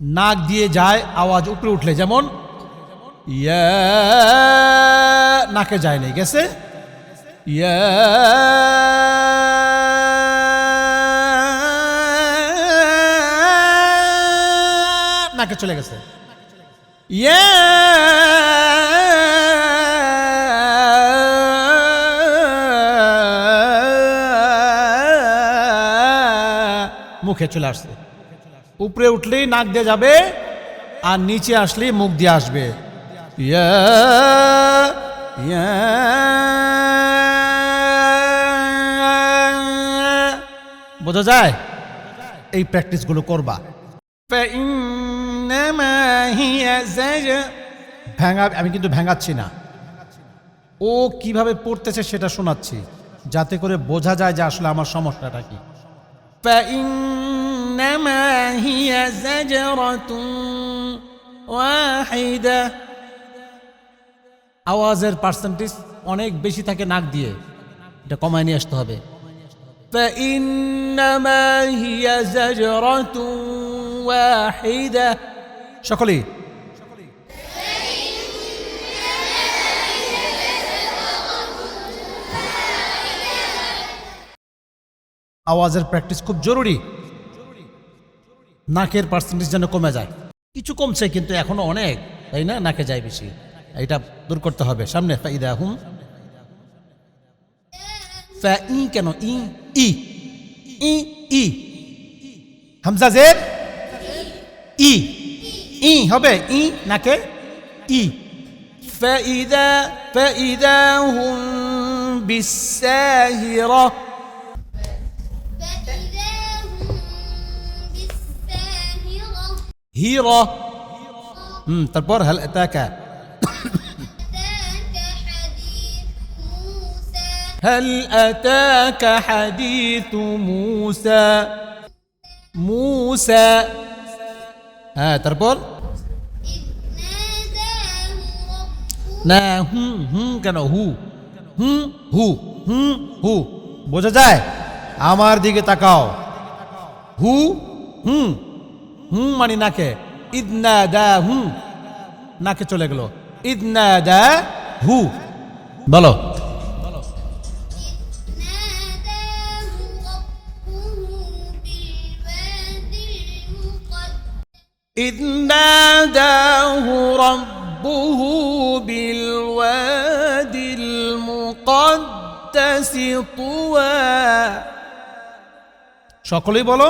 নাক দিয়ে যায় আওয়াজ উপরে উঠলে, যেমন ইয়া, নাকে যায় নাই, গেছে ইয়া, নাকে চলে গেছে ইয়া, মুখে চলে আসছে। উপরে উঠলেই নাক দিয়ে যাবে, আর নিচে আসলেই মুখ দিয়ে আসবে ইয়া ইয়া। বোঝা যায়? এই প্র্যাকটিসগুলো করবা। ভেঙা, আমি কিন্তু ভেঙাচ্ছি না, ও কিভাবে পড়তেছে সেটা শোনাচ্ছি, যাতে করে বোঝা যায় যে আসলে আমার সমস্যাটা কি। فإنما هي زجرة واحدة। আওয়াজের পার্সেন্টেজ অনেক বেশি থাকে নাক দিয়ে, এটা কমায় নিয়ে আসতে হবে। فإنما هي زجرة واحدة। সকলেই আওয়াজের প্র্যাকটিস খুব জরুরি, নাকের পার্সেন্টেজ যেন কমে যায়। কিছু কমছে কিন্তু এখনো অনেক, তাই না? নাকে যায় বেশি, এটা দূর করতে হবে। সামনে ফাইদা হুম, ই কেন ই ই ই ই, হামজা জের ই, ই হবে ই, নাকে ই। ফাইদা ফাইদা হুম বিসাহিরা। হিরা, তারপর হাল আতাকা, هل أتاك حديث موسى؟ موسى، তারপর না কেন হু হু হু, বোঝা যায়? আমার দিকে তাকাও, হু মানে নাকে, ইদনা দা হু, নাকে চলে গেল, ইদনা দা হু। বলো إذ ناداه ربه بالوادي المقدس طوى। সকলেই বলো